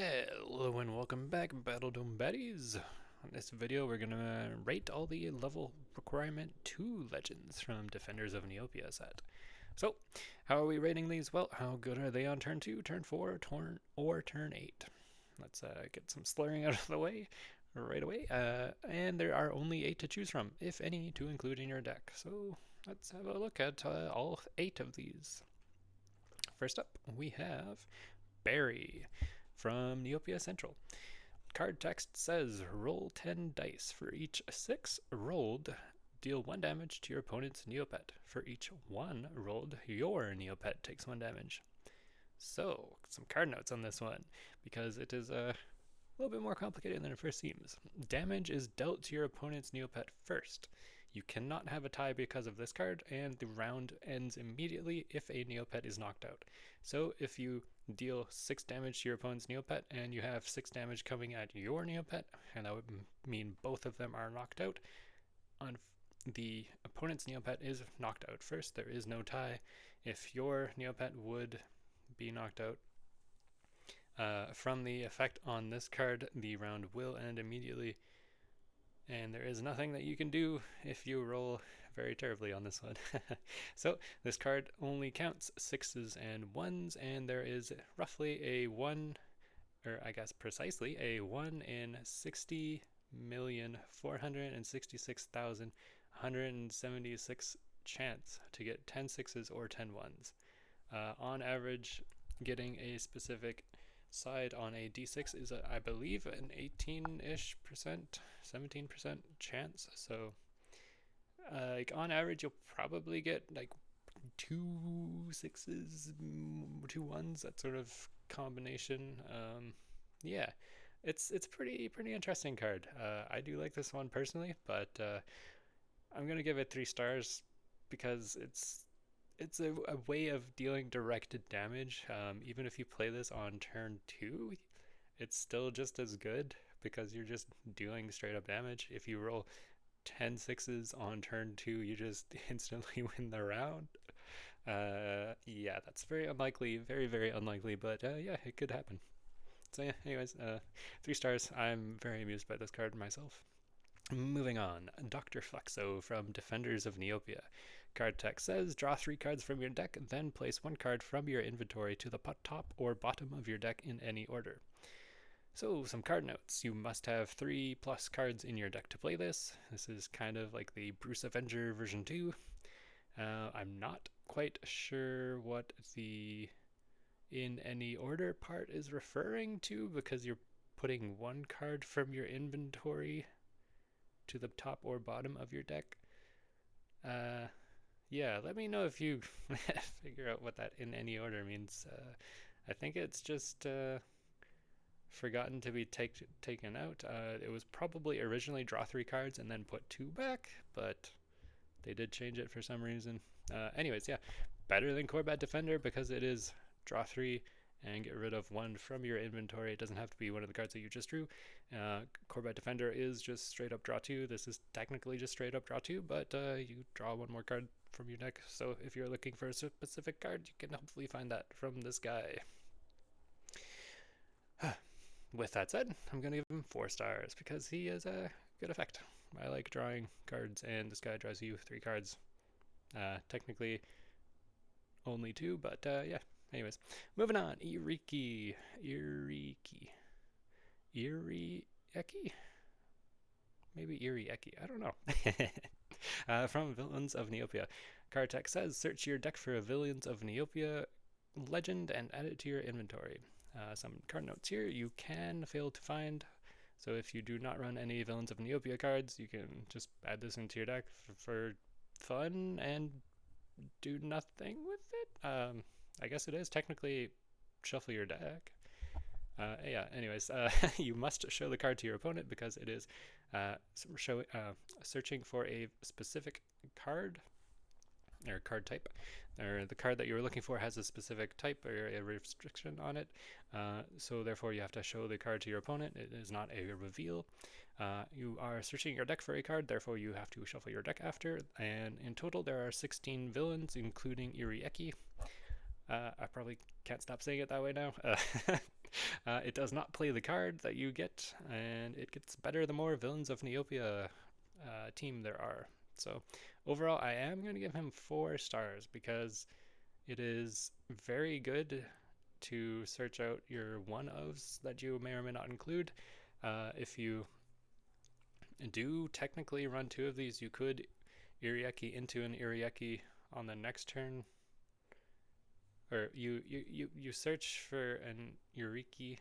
Hello and welcome back, Battledome Baddies. On this video, we're gonna rate all the level requirement 2 legends from Defenders of Neopia set. So, how are we rating these? Well, how good are they on turn 2, turn 4, turn 8? Let's get some slurring out of the way right away. And there are only 8 to choose from, if any, to include in your deck. So, let's have a look at all 8 of these. First up, we have Barry from Neopia Central. Card text says roll 10 dice. For each 6 rolled, deal 1 damage to your opponent's Neopet. For each 1 rolled, your Neopet takes 1 damage. So, some card notes on this one, because it is a little bit more complicated than it first seems. Damage is dealt to your opponent's Neopet first. You cannot have a tie because of this card, and the round ends immediately if a Neopet is knocked out. So if you deal 6 damage to your opponent's Neopet, and you have 6 damage coming at your Neopet, and that would mean both of them are knocked out, on the opponent's Neopet is knocked out first. There is no tie. If your Neopet would be knocked out from the effect on this card, the round will end immediately, and there is nothing that you can do if you roll very terribly on this one. So this card only counts 6s and 1s, and there is roughly a 1, or I guess precisely a 1 in 60,466,176 chance to get 10 6s or 10 1s. On average, getting a specific side on a d6 is, I believe, an 18-ish percent, 17% chance. So, like on average, you'll probably get like 2 6s, 2 1s, that sort of combination. Yeah, it's pretty interesting card. I do like this one personally, but I'm gonna give it 3 stars because it's a way of dealing directed damage. Even if you play this on turn 2, it's still just as good because you're just dealing straight up damage. If you roll 10 6s on turn 2, you just instantly win the round. Yeah, that's very unlikely, very unlikely, but yeah, it could happen. So yeah, anyways, 3 stars. I'm very amused by this card myself. Moving on, Dr. Flexo from Defenders of Neopia. Card text says, draw 3 cards from your deck, then place 1 card from your inventory to the top or bottom of your deck in any order. So, some card notes. You must have 3 plus cards in your deck to play this. This is kind of like the Bruce Avenger version 2. I'm not quite sure what the in any order part is referring to, because you're putting 1 card from your inventory to the top or bottom of your deck. Yeah, let me know if you figure out what that in any order means. I think it's just forgotten to be taken out. It was probably originally draw 3 cards and then put 2 back, but they did change it for some reason. Anyways, yeah, better than Combat Defender because it is draw 3 and get rid of 1 from your inventory. It doesn't have to be one of the cards that you just drew. Combat Defender is just straight up draw 2. This is technically just straight up draw 2, but you draw 1 more card from your deck. So if you're looking for a specific card, you can hopefully find that from this guy. With that said, I'm going to give him 4 stars because he has a good effect. I like drawing cards, and this guy draws you 3 cards. Technically only 2, but yeah. Anyways, moving on. Ieri. Maybe Ieri. I don't know. From Villains of Neopia. Card text says, search your deck for a Villains of Neopia legend and add it to your inventory. Some card notes here. You can fail to find. So if you do not run any Villains of Neopia cards, you can just add this into your deck for fun and do nothing with it. I guess it is technically shuffle your deck. Yeah, anyways, you must show the card to your opponent because it is searching for a specific card or card type, or the card that you're looking for has a specific type or a restriction on it. So therefore you have to show the card to your opponent. It is not a reveal. You are searching your deck for a card, therefore you have to shuffle your deck after, and in total there are 16 villains, including Ieri. I probably can't stop saying it that way now. It does not play the card that you get, and it gets better the more Villains of Neopia team there are. So overall, I am going to give him 4 stars because it is very good to search out your one-ofs that you may or may not include. If you do technically run 2 of these, you could Irieki into an Irieki on the next turn, or you search for an Iriki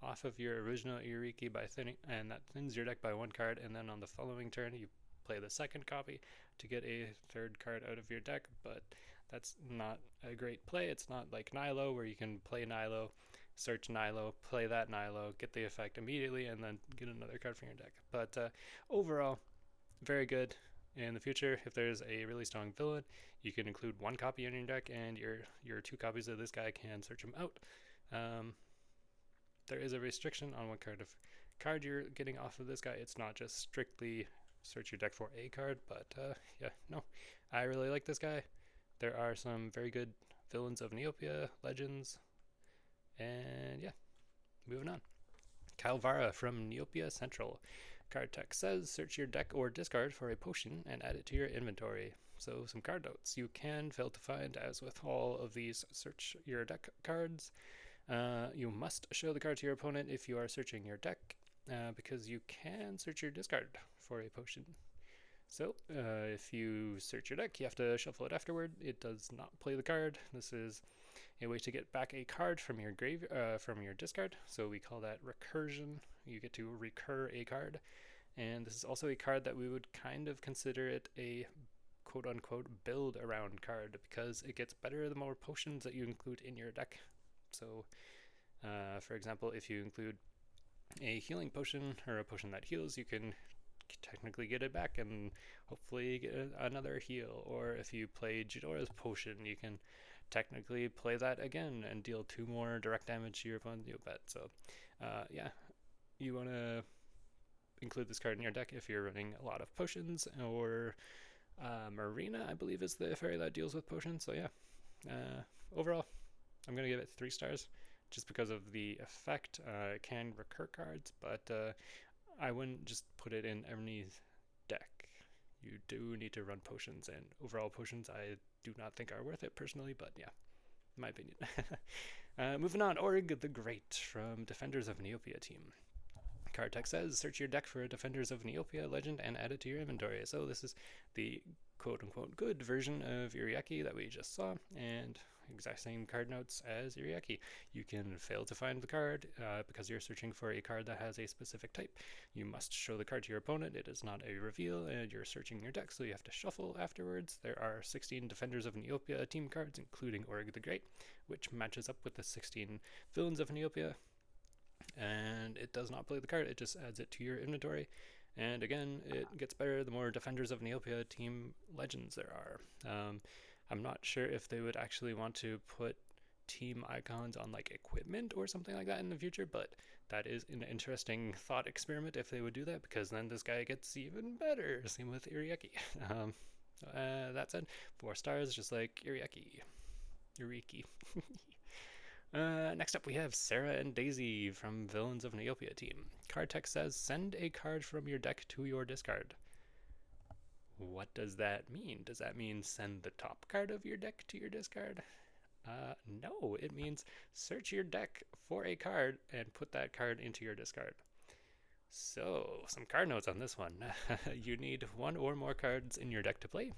off of your original Iriki by thinning, and that thins your deck by 1 card, and then on the following turn you play the second copy to get a 3rd card out of your deck, but that's not a great play. It's not like Nilo, where you can play Nilo, search Nilo, play that Nilo, get the effect immediately, and then get another card from your deck. But overall, very good. In the future, if there's a really strong villain, you can include 1 copy in your deck, and your 2 copies of this guy can search him out. There is a restriction on what card you're getting off of this guy. It's not just strictly search your deck for a card, but yeah, no, I really like this guy. There are some very good Villains of Neopia legends, and yeah, moving on. Calvara from Neopia Central. Card text says, search your deck or discard for a potion and add it to your inventory. So some card notes. You can fail to find, as with all of these search your deck cards. You must show the card to your opponent if you are searching your deck, because you can search your discard for a potion. So if you search your deck, you have to shuffle it afterward. It does not play the card. This is a way to get back a card from your from your discard. So we call that recursion. You get to recur a card, and this is also a card that we would kind of consider it a quote-unquote build around card, because it gets better the more potions that you include in your deck. So for example, if you include a healing potion or a potion that heals, you can technically get it back and hopefully get another heal. Or if you play Jidora's potion, you can technically play that again and deal 2 more direct damage to your opponent's Neopet. So yeah, you want to include this card in your deck if you're running a lot of potions, or Marina, I believe, is the fairy that deals with potions. So yeah, overall, I'm going to give it 3 stars just because of the effect. It can recur cards, but I wouldn't just put it in any deck. You do need to run potions, and overall potions I do not think are worth it personally, but yeah, my opinion. Moving on, Oreg the Great from Defenders of Neopia team. Card text says, search your deck for a Defenders of Neopia legend and add it to your inventory. So this is the quote-unquote good version of Irieki that we just saw, and exact same card notes as Irieki. You can fail to find the card because you're searching for a card that has a specific type. You must show the card to your opponent. It is not a reveal, and you're searching your deck, so you have to shuffle afterwards. There are 16 Defenders of Neopia team cards, including Oreg the Great, which matches up with the 16 Villains of Neopia. And it does not play the card, it just adds it to your inventory. And again, it gets better the more Defenders of Neopia team legends there are. I'm not sure if they would actually want to put team icons on like equipment or something like that in the future, but that is an interesting thought experiment if they would do that, because then this guy gets even better. Same with Irieki. That said, 4 stars, just like Irieki. Next up, we have Sarah and Daisy from Villains of Neopia team. Card text says, send a card from your deck to your discard. What does that mean? Does that mean send the top card of your deck to your discard? No, it means search your deck for a card and put that card into your discard. So, some card notes on this one. You need 1 or more cards in your deck to play.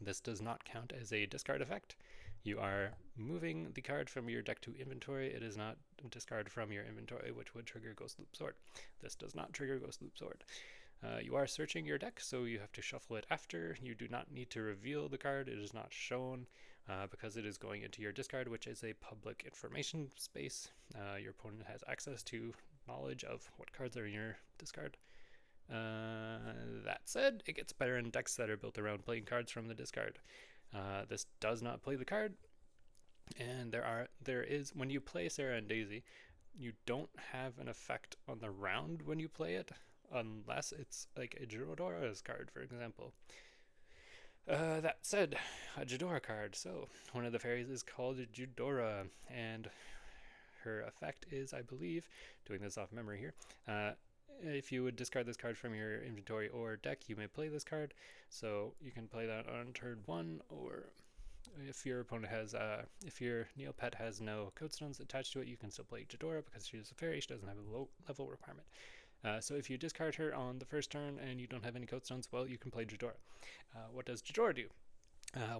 This does not count as a discard effect. You are moving the card from your deck to inventory. It is not discard from your inventory, which would trigger Ghost Loop Sword. This does not trigger Ghost Loop Sword. You are searching your deck, so you have to shuffle it after. You do not need to reveal the card. It is not shown because it is going into your discard, which is a public information space. Your opponent has access to knowledge of what cards are in your discard. That said, it gets better in decks that are built around playing cards from the discard. This does not play the card, and there is when you play Sarah and Daisy, you don't have an effect on the round when you play it, unless it's like a Jidora's card, for example. That said, a Jidora card. So one of the fairies is called Jidora, and her effect is, I believe, doing this off memory here, if you would discard this card from your inventory or deck, you may play this card. So you can play that on turn 1, or if your opponent has, if your Neopet has no Codestones attached to it, you can still play Jadora because she's a fairy. She doesn't have a low level requirement. So if you discard her on the first turn and you don't have any Codestones, well, you can play Jadora. What does Jadora do?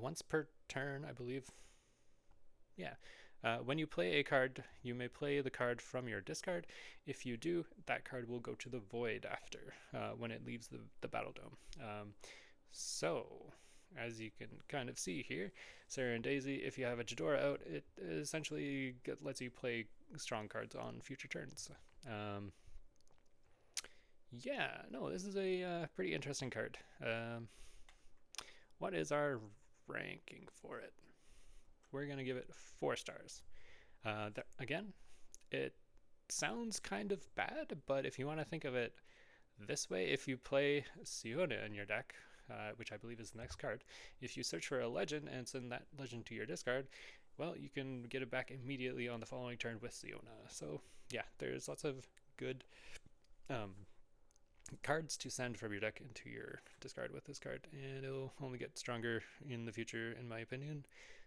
Once per turn, I believe. Yeah. When you play a card, you may play the card from your discard. If you do, that card will go to the void after, when it leaves the Battledome. So, as you can kind of see here, Sarah and Daisy, if you have a Jadora out, it essentially lets you play strong cards on future turns. Yeah, no, this is a pretty interesting card. What is our ranking for it? We're going to give it 4 stars. Again, it sounds kind of bad, but if you want to think of it this way, if you play Siona in your deck, which I believe is the next card, if you search for a legend and send that legend to your discard, well, you can get it back immediately on the following turn with Siona. So yeah, there's lots of good cards to send from your deck into your discard with this card, and it'll only get stronger in the future, in my opinion.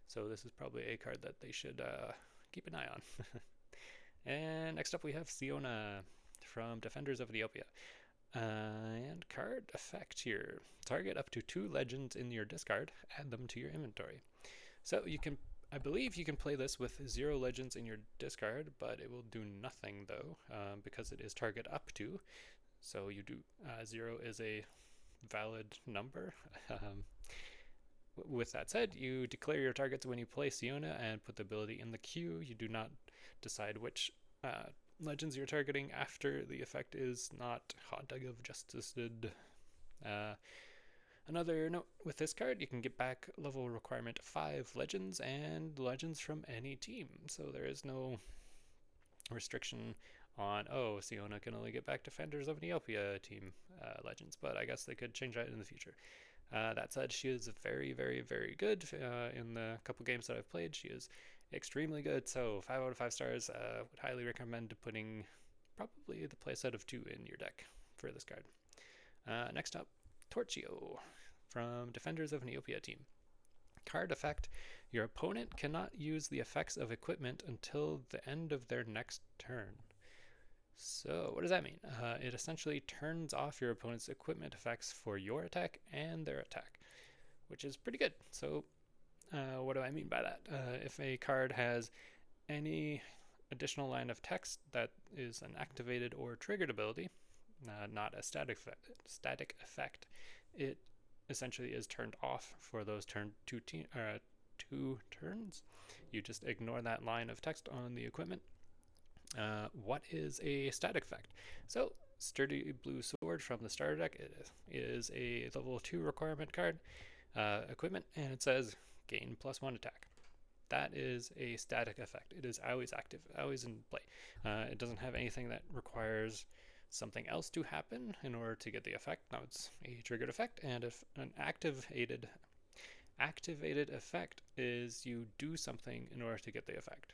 So this is probably a card that they should keep an eye on. And next up we have Siona from Defenders of Neopia. And card effect here. Target up to 2 legends in your discard, add them to your inventory. So you can, I believe you can play this with 0 legends in your discard, but it will do nothing though, because it is target up to. So you do, 0 is a valid number. With that said, you declare your targets when you play Siona and put the ability in the queue. You do not decide which legends you're targeting after the effect is not Hot Dog of Justice did. Another note with this card, you can get back level requirement 5 legends and legends from any team. So there is no restriction on, oh, Siona can only get back Defenders of Neopia team legends, but I guess they could change that in the future. That said, she is very, very, very good. In the couple games that I've played, she is extremely good. So 5 out of 5 stars. Would highly recommend putting probably the playset of 2 in your deck for this card. Next up, Torchio from Defenders of Neopia team. Card effect: your opponent cannot use the effects of equipment until the end of their next turn. So what does that mean? It essentially turns off your opponent's equipment effects for your attack and their attack, which is pretty good. So what do I mean by that? If a card has any additional line of text that is an activated or triggered ability, not a static effect, it essentially is turned off for those two turns. You just ignore that line of text on the equipment. What is a static effect? So, Sturdy Blue Sword from the starter deck is a level 2 requirement card, equipment, and it says gain +1 attack. That is a static effect. It is always active, always in play. It doesn't have anything that requires something else to happen in order to get the effect. Now it's a triggered effect, and if an activated effect is you do something in order to get the effect.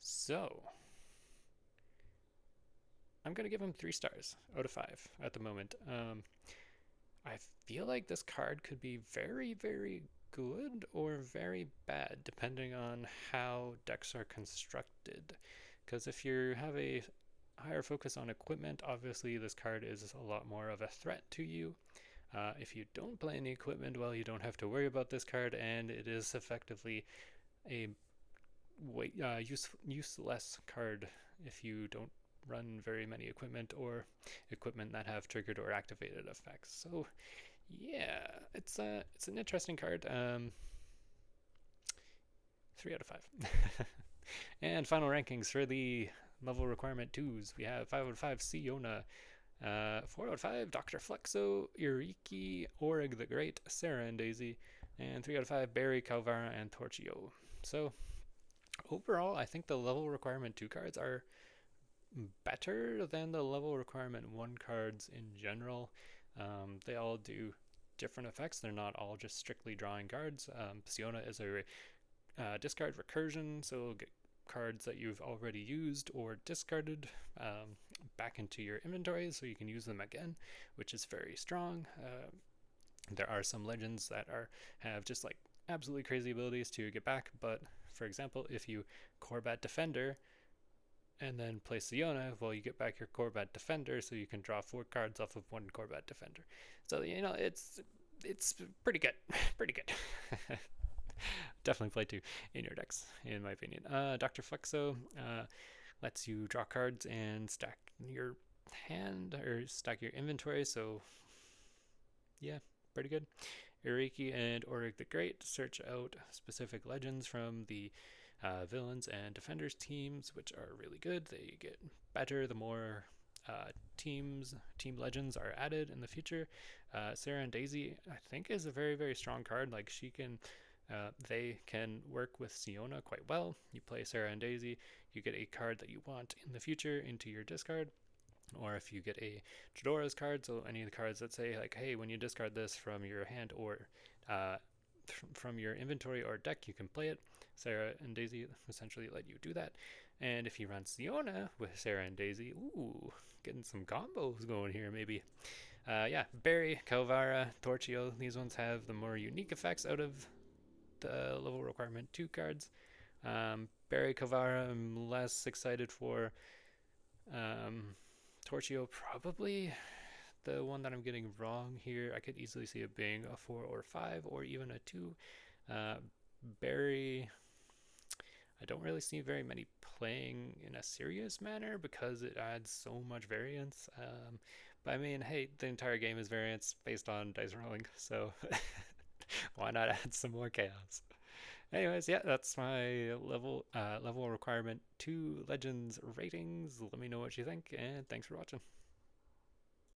So I'm going to give him 3 stars out of 5 at the moment. I feel like this card could be very, very good or very bad, depending on how decks are constructed. Because if you have a higher focus on equipment, obviously this card is a lot more of a threat to you. If you don't play any equipment, well, you don't have to worry about this card, and it is effectively a useless card if you don't run very many equipment or equipment that have triggered or activated effects. So yeah, it's an interesting card. 3 out of 5. And final rankings for the level requirement 2s. We have 5 out of 5 Siona, 4 out of 5 Dr. Flexo, Ieri, Oreg the Great, Sarah and Daisy, and 3 out of 5 Barry, Calvara, and Torchio. So overall, I think the level requirement 2 cards are better than the level requirement 1 cards in general. They all do different effects. They're not all just strictly drawing cards. Siona is a discard recursion, so get cards that you've already used or discarded back into your inventory so you can use them again, which is very strong. There are some legends that have just like absolutely crazy abilities to get back, but for example, if you Corbat Defender and then play Siona, well, you get back your Corbat Defender, so you can draw 4 cards off of 1 Corbat Defender. So it's pretty good, pretty good. Definitely play 2 in your decks, in my opinion. Dr. Flexo lets you draw cards and stack your hand or stack your inventory. So yeah, pretty good. Ieri and Oreg the Great search out specific legends from the villains and defenders teams, which are really good. They get better the more team legends are added in the future. Sarah and Daisy, I think, is a very, very strong card. Like, they can work with Siona quite well. You play Sarah and Daisy, you get a card that you want in the future into your discard. Or if you get a Tradora's card, so any of the cards that say, like, hey, when you discard this from your hand or from your inventory or deck, you can play it. Sarah and Daisy essentially let you do that. And if you run Siona with Sarah and Daisy, ooh, getting some combos going here, maybe. Yeah, Barry, Kyara, Torchio, these ones have the more unique effects out of the level requirement 2 cards. Barry, Kyara, I'm less excited for. Torchio, probably the one that I'm getting wrong here. I could easily see it being a 4 or 5 or even a 2. Barry, I don't really see very many playing in a serious manner because it adds so much variance. But I mean, hey, the entire game is variance based on dice rolling, so why not add some more chaos? Anyways, yeah, that's my level requirement 2 legends ratings. Let me know what you think, and thanks for watching.